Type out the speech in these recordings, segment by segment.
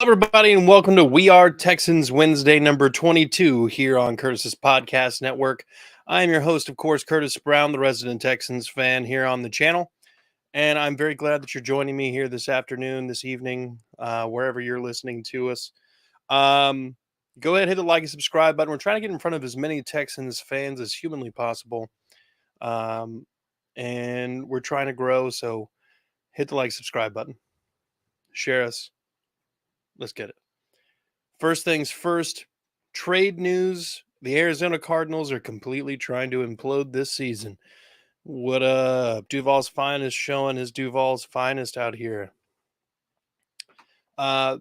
Everybody, and welcome to We Are Texans Wednesday, number 22, here on Curtis's Podcast Network. I am your host, of course, Curtis Brown, the resident Texans fan here on the channel. And I'm very glad that you're joining me here this afternoon, this evening, wherever you're listening to us. Go ahead, hit the like and subscribe button. We're trying to get in front of as many Texans fans as humanly possible. And we're trying to grow, so hit the like, subscribe button. Share us. Let's get it. First things first, trade news. The Arizona Cardinals are completely trying to implode this season. What Duval's finest showing his Duval's finest out here. The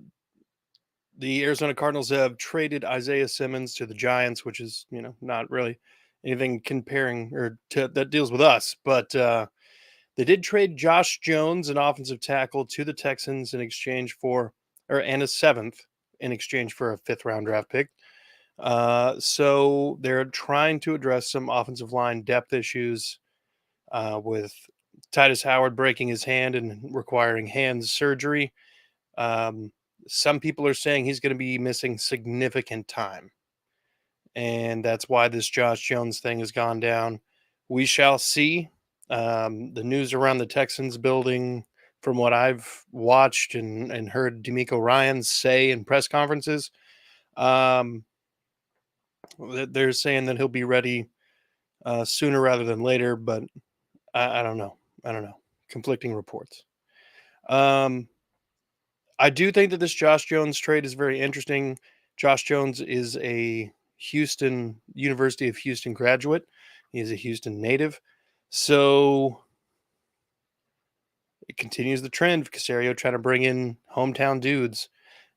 Arizona Cardinals have traded Isaiah Simmons to the Giants, which is, not really anything comparing or that deals with us, but they did trade Josh Jones, an offensive tackle, to the Texans in exchange for, and a seventh in exchange for a fifth-round draft pick. So they're trying to address some offensive line depth issues with Titus Howard breaking his hand and requiring hand surgery. Some people are saying he's going to be missing significant time. And that's why this Josh Jones thing has gone down. We shall see. The news around the Texans building, from what I've watched and heard D'Amico Ryans say in press conferences, they're saying that he'll be ready sooner rather than later, but I don't know. Conflicting reports. I do think that this Josh Jones trade is very interesting. Josh Jones is a University of Houston graduate. He is a Houston native. So it continues the trend of Caserio trying to bring in hometown dudes.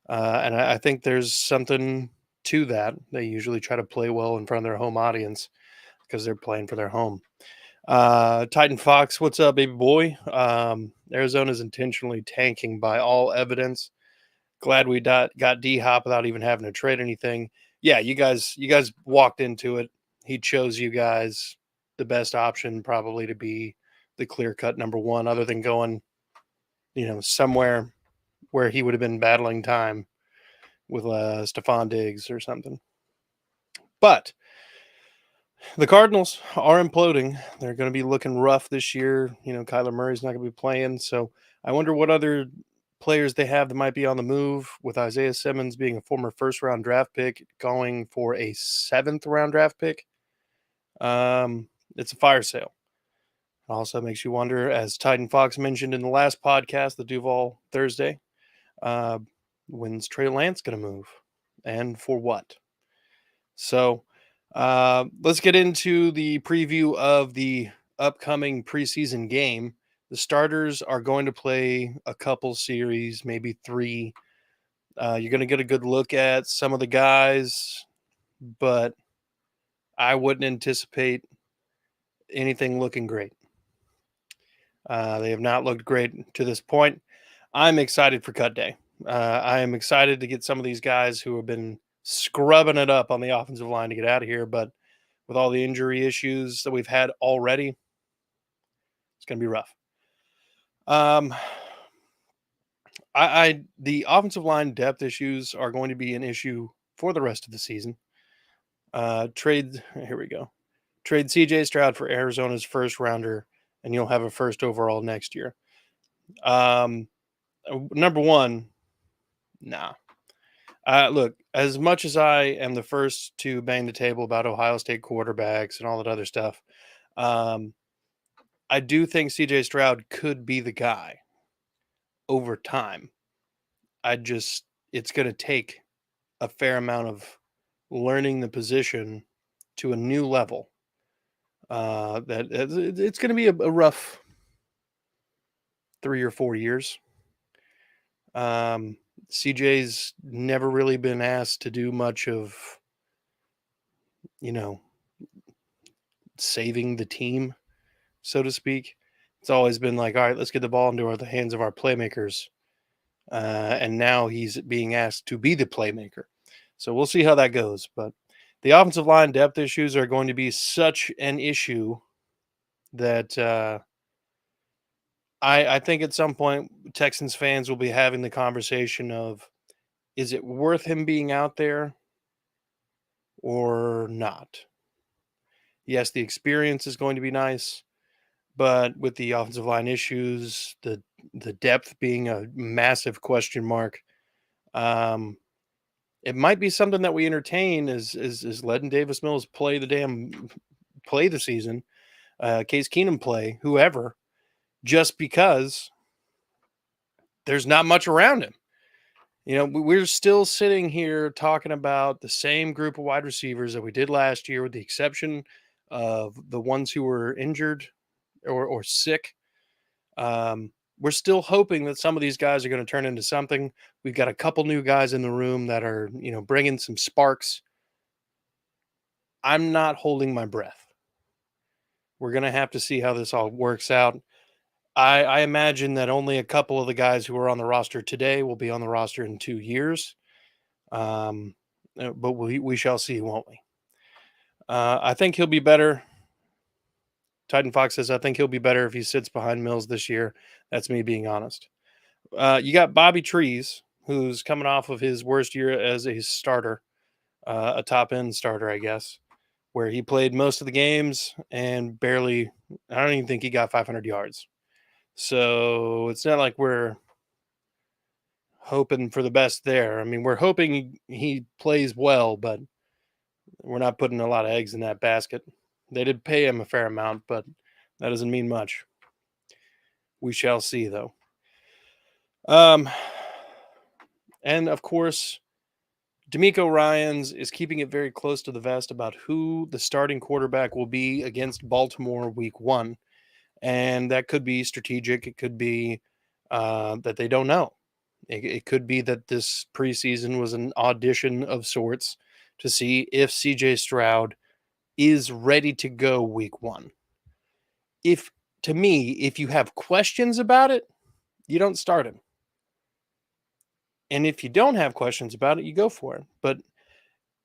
And I think there's something to that. They usually try to play well in front of their home audience because they're playing for their home. Titan Fox, what's up, baby boy? Arizona's intentionally tanking by all evidence. Glad we got D-Hop without even having to trade anything. Yeah, you guys walked into it. He chose you guys the best option probably to be the clear-cut number one, other than going, somewhere where he would have been battling time with Stephon Diggs or something. But the Cardinals are imploding. They're going to be looking rough this year. Kyler Murray's not going to be playing. So I wonder what other players they have that might be on the move, with Isaiah Simmons being a former first-round draft pick going for a seventh-round draft pick. It's a fire sale. It also makes you wonder, as Titan Fox mentioned in the last podcast, the Duval Thursday, when's Trey Lance going to move and for what? So let's get into the preview of the upcoming preseason game. The starters are going to play a couple series, maybe 3. You're going to get a good look at some of the guys, but I wouldn't anticipate anything looking great. They have not looked great to this point. I'm excited for cut day. I am excited to get some of these guys who have been scrubbing it up on the offensive line to get out of here, but with all the injury issues that we've had already, it's going to be rough. The offensive line depth issues are going to be an issue for the rest of the season. Trade CJ Stroud for Arizona's first rounder, and you'll have a first overall next year. Number one, nah. Look, as much as I am the first to bang the table about Ohio State quarterbacks and all that other stuff, I do think CJ Stroud could be the guy over time. It's going to take a fair amount of learning the position to a new level. That it's going to be a rough 3 or 4 years. CJ's never really been asked to do much of, saving the team, so to speak. It's always been like, all right, let's get the ball into the hands of our playmakers. And now he's being asked to be the playmaker. So we'll see how that goes. But the offensive line depth issues are going to be such an issue that I think at some point Texans fans will be having the conversation of, Is it worth him being out there or not? Yes, the experience is going to be nice, but with the offensive line issues, the depth being a massive question mark, um, it might be something that we entertain is letting Davis Mills play the season, Case Keenum play, whoever, just because there's not much around him. We're still sitting here talking about the same group of wide receivers that we did last year, with the exception of the ones who were injured or sick. We're still hoping that some of these guys are going to turn into something. We've got a couple new guys in the room that are, bringing some sparks. I'm not holding my breath. We're going to have to see how this all works out. I imagine that only a couple of the guys who are on the roster today will be on the roster in 2 years. Um, but we shall see, won't we? I think he'll be better. Titan Fox says, I think he'll be better if he sits behind Mills this year. That's me being honest. You got Bobby Trees, who's coming off of his worst year as a starter, a top end starter, I guess, where he played most of the games and barely, I don't even think he got 500 yards. So it's not like we're hoping for the best there. I mean, we're hoping he plays well, but we're not putting a lot of eggs in that basket. They did pay him a fair amount, but that doesn't mean much. We shall see, though. Um, and of course, D'Amico Ryans is keeping it very close to the vest about who the starting quarterback will be against Baltimore week 1. And that could be strategic. It could be that they don't know. It could be that this preseason was an audition of sorts to see if CJ Stroud is ready to go week 1. To me, if you have questions about it, you don't start him. And if you don't have questions about it, you go for it. But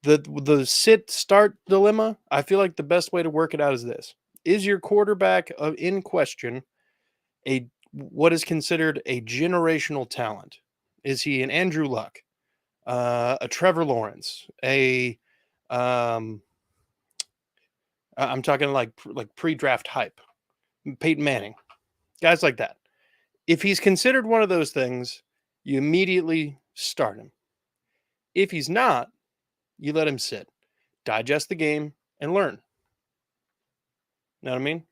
the sit start dilemma, I feel like the best way to work it out is this: is your quarterback in question what is considered a generational talent? Is he an Andrew Luck, a Trevor Lawrence, I'm talking like pre-draft hype, Peyton Manning, guys like that? If he's considered one of those things, you immediately start him. If he's not, you let him sit, digest the game, and learn. Know what I mean?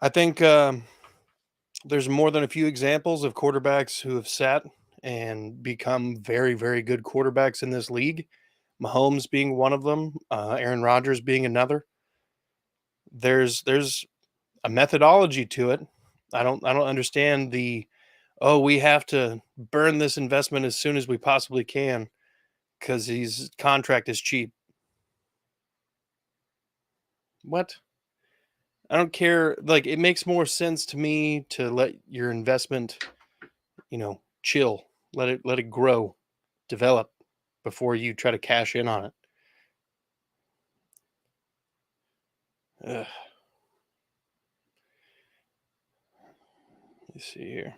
I think there's more than a few examples of quarterbacks who have sat and become very, very good quarterbacks in this league. Mahomes being one of them, Aaron Rodgers being another. There's a methodology to it. I don't understand we have to burn this investment as soon as we possibly can because his contract is cheap. What? I don't care. Like, it makes more sense to me to let your investment, chill, let it grow, develop before you try to cash in on it. Ugh. Let me see here.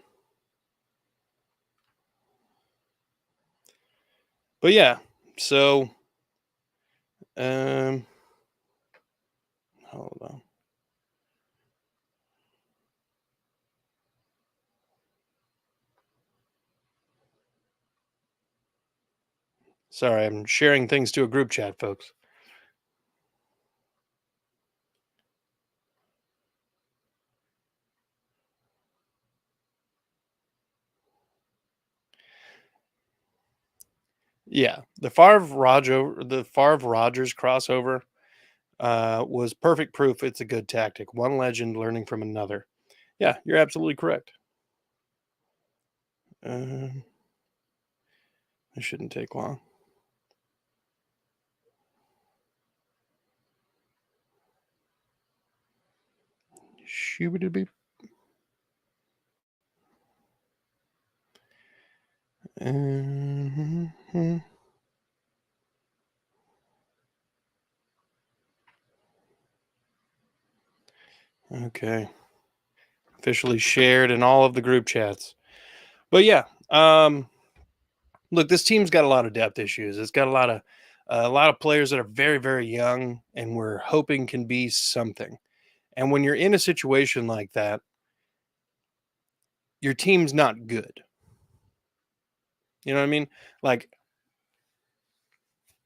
But yeah, so hold on. Sorry, I'm sharing things to a group chat, folks. Yeah, the Favre Rogers crossover was perfect proof it's a good tactic. One legend learning from another. Yeah, you're absolutely correct. It shouldn't take long. Shoo-ba-doo-beep. Okay. Officially shared in all of the group chats. But yeah, Look, this team's got a lot of depth issues. It's got a lot of players that are very, very young, and we're hoping can be something. And when you're in a situation like that, your team's not good. You know what I mean? Like,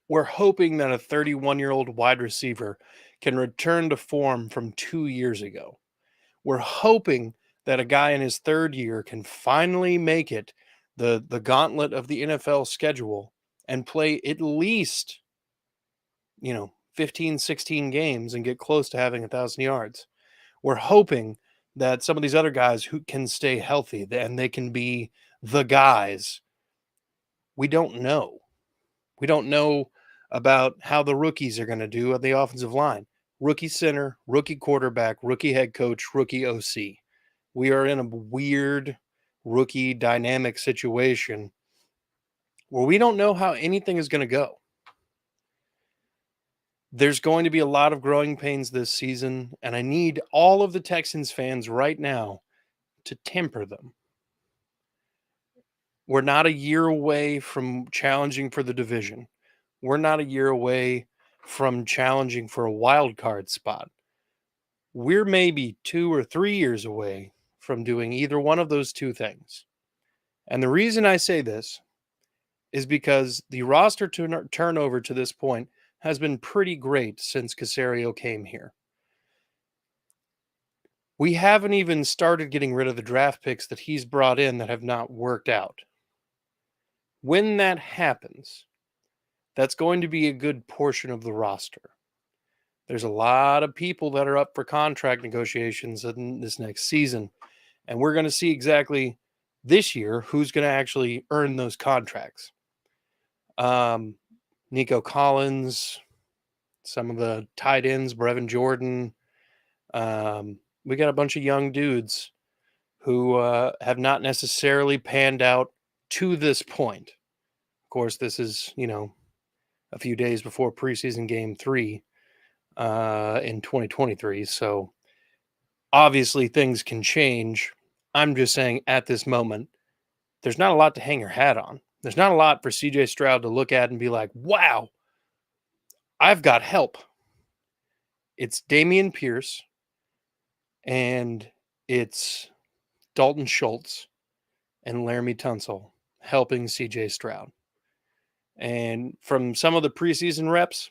we're hoping that a 31-year-old wide receiver can return to form from 2 years ago. We're hoping that a guy in his third year can finally make it the gauntlet of the NFL schedule and play at least, 15, 16 games and get close to having 1,000 yards. We're hoping that some of these other guys who can stay healthy and they can be the guys. We don't know. We don't know about how the rookies are going to do at the offensive line. Rookie center, rookie quarterback, rookie head coach, rookie OC. We are in a weird rookie dynamic situation where we don't know how anything is going to go. There's going to be a lot of growing pains this season, and I need all of the Texans fans right now to temper them. We're not a year away from challenging for the division. We're not a year away from challenging for a wild card spot. We're maybe 2 or 3 years away from doing either one of those two things. And the reason I say this is because the roster turnover to this point has been pretty great since Caserio came here. We haven't even started getting rid of the draft picks that he's brought in that have not worked out. When that happens, that's going to be a good portion of the roster. There's a lot of people that are up for contract negotiations in this next season, and we're going to see exactly this year who's going to actually earn those contracts. Nico Collins, some of the tight ends, Brevin Jordan. We got a bunch of young dudes who have not necessarily panned out to this point. Of course, this is, a few days before preseason game 3 in 2023. So obviously things can change. I'm just saying at this moment, there's not a lot to hang your hat on. There's not a lot for CJ Stroud to look at and be like, wow, I've got help. It's Damien Pierce and it's Dalton Schultz and Laramie Tunsil helping CJ Stroud. And from some of the preseason reps,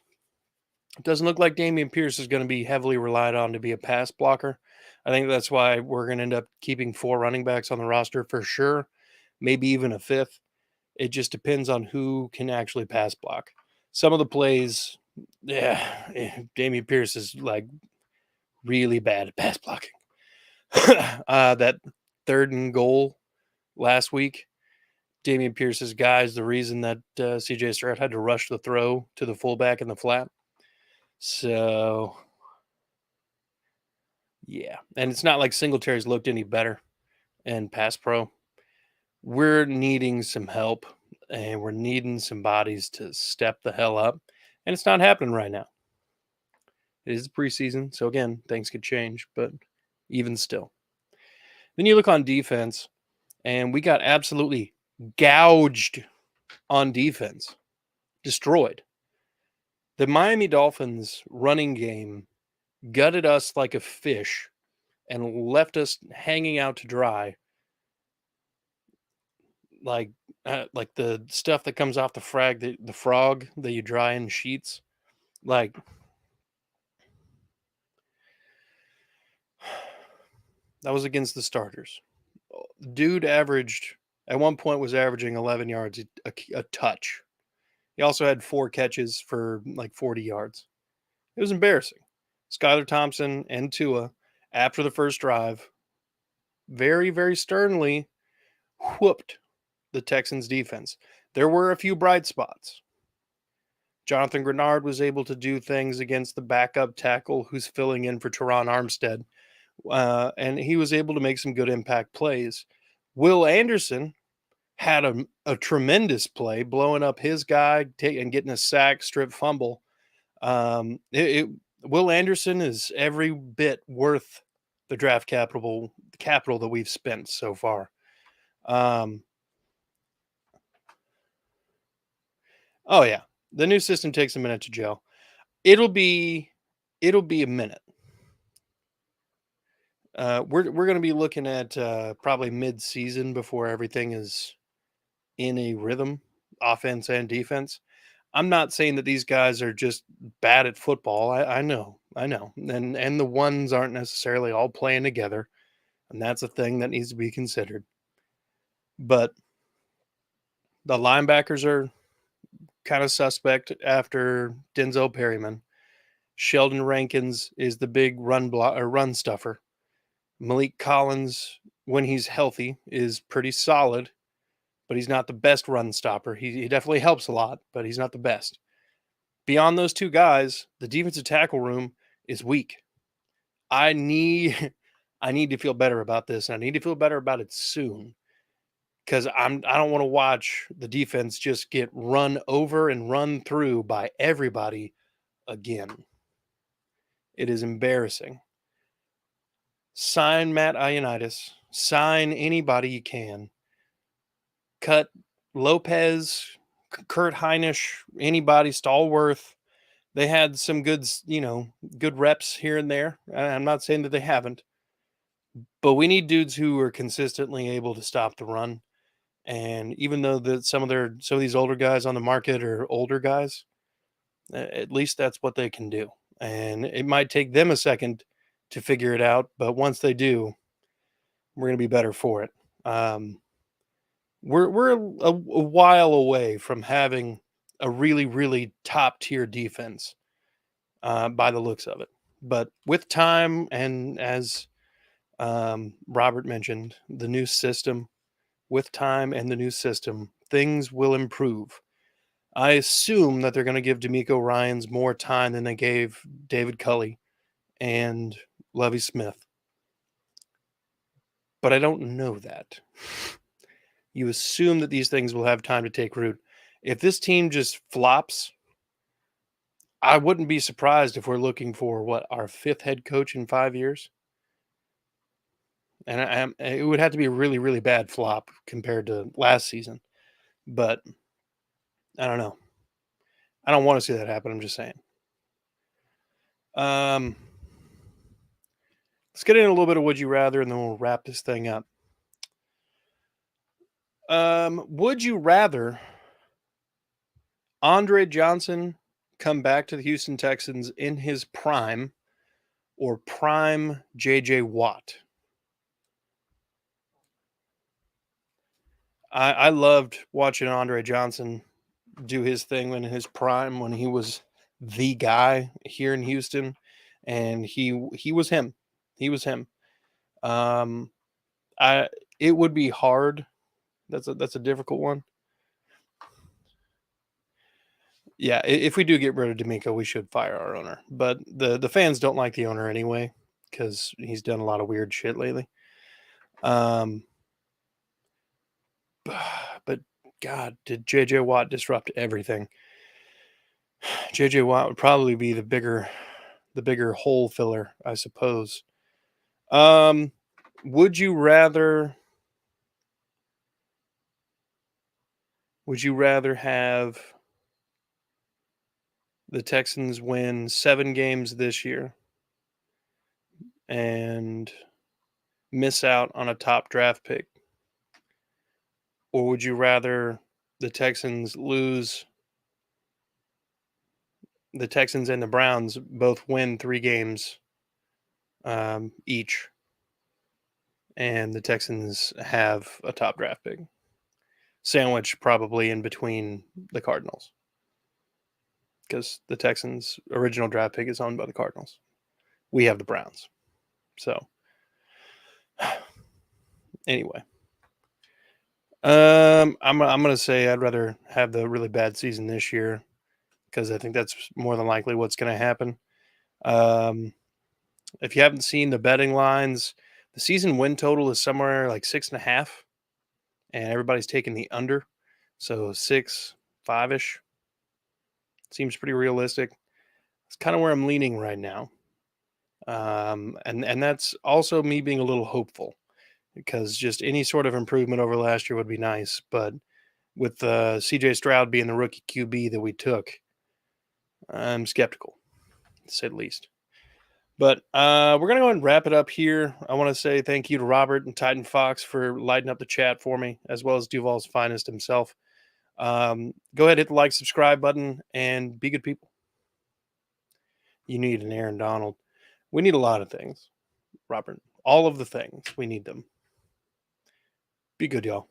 it doesn't look like Damien Pierce is going to be heavily relied on to be a pass blocker. I think that's why we're going to end up keeping 4 running backs on the roster for sure, maybe even a 5th. It just depends on who can actually pass block. Some of the plays, Damien Pierce is like really bad at pass blocking. That 3rd and goal last week, Damien Pierce's guy is the reason that CJ Stroud had to rush the throw to the fullback in the flat. So, yeah. And it's not like Singletary's looked any better in pass pro. We're needing some help, and we're needing some bodies to step the hell up. And it's not happening right now. It is the preseason. So, again, things could change, but even still. Then you look on defense, and we got absolutely gouged on defense, destroyed. The Miami Dolphins running game gutted us like a fish and left us hanging out to dry, like the stuff that comes off the frog that you dry in sheets. Like, that was against the starters. Dude averaged at one point was averaging 11 yards a touch. He also had 4 catches for like 40 yards. It was embarrassing. Skylar Thompson and Tua, after the first drive, very, very sternly whooped the Texans defense. There were a few bright spots. Jonathan Grenard was able to do things against the backup tackle who's filling in for Teron Armstead, and he was able to make some good impact plays. Will Anderson had a tremendous play, blowing up his guy and getting a sack, strip fumble. Will Anderson is every bit worth the draft capital that we've spent so far. Oh yeah, the new system takes a minute to gel. It'll be it'll be a minute. We're going to be looking at probably mid-season before everything is in a rhythm, offense and defense. I'm not saying that these guys are just bad at football. I know, and the ones aren't necessarily all playing together, and that's a thing that needs to be considered. But the linebackers are kind of suspect after Denzel Perryman. Sheldon Rankins is the big run stuffer. Malik Collins, when he's healthy, is pretty solid, but he's not the best run stopper. He definitely helps a lot, but he's not the best. Beyond those two guys, the defensive tackle room is weak. I need I need to feel better about this, and I need to feel better about it soon because I don't want to watch the defense just get run over and run through by everybody again. It is embarrassing. Sign Matt Ioannidis. Sign anybody you can. Cut Lopez, Kurt Heinisch, anybody, Stallworth. They had some good reps here and there. I'm not saying that they haven't, but we need dudes who are consistently able to stop the run. And even though that some of these older guys on the market are older guys, at least that's what they can do. And it might take them a second to figure it out, but once they do, we're going to be better for it. Um, we're a while away from having a really top tier defense by the looks of it. But with time, and as Robert mentioned, the new system, with time and the new system, things will improve. I assume that they're going to give D'Amico Ryans more time than they gave David Culley and Lovie Smith, but I don't know that. You assume that these things will have time to take root. If this team just flops, I wouldn't be surprised if we're looking for what, our fifth head coach in 5 years. And it would have to be a really bad flop compared to last season. But I don't know. I don't want to see that happen. I'm just saying. Um, let's get into a little bit of would you rather, and then we'll wrap this thing up. Would you rather Andre Johnson come back to the Houston Texans in his prime or prime JJ Watt? I loved watching Andre Johnson do his thing in his prime when he was the guy here in Houston, and he was him. He was him. Um, I it would be hard. That's a difficult one. Yeah, if we do get rid of D'Amico, we should fire our owner. But the fans don't like the owner anyway because he's done a lot of weird shit lately. Um, but God, did JJ Watt disrupt everything? JJ Watt would probably be the bigger hole filler, I suppose. Um, would you rather have the Texans win 7 games this year and miss out on a top draft pick? Or would you rather the Texans lose the Texans and the Browns both win 3 games each, and the Texans have a top draft pick? Sandwich probably in between the Cardinals, because the Texans' original draft pick is owned by the Cardinals. We have the Browns. So, anyway, I'm gonna say I'd rather have the really bad season this year because I think that's more than likely what's going to happen. Um, if you haven't seen the betting lines, the season win total is somewhere like 6.5, and everybody's taking the under, so 6, 5ish seems pretty realistic. It's kind of where I'm leaning right now. And that's also me being a little hopeful because just any sort of improvement over last year would be nice. But with CJ Stroud being the rookie QB that we took, I'm skeptical, to say the least. But we're going to go ahead and wrap it up here. I want to say thank you to Robert and Titan Fox for lighting up the chat for me, as well as Duval's finest himself. Go ahead, hit the like, subscribe button, and be good people. You need an Aaron Donald. We need a lot of things, Robert. All of the things. We need them. Be good, y'all.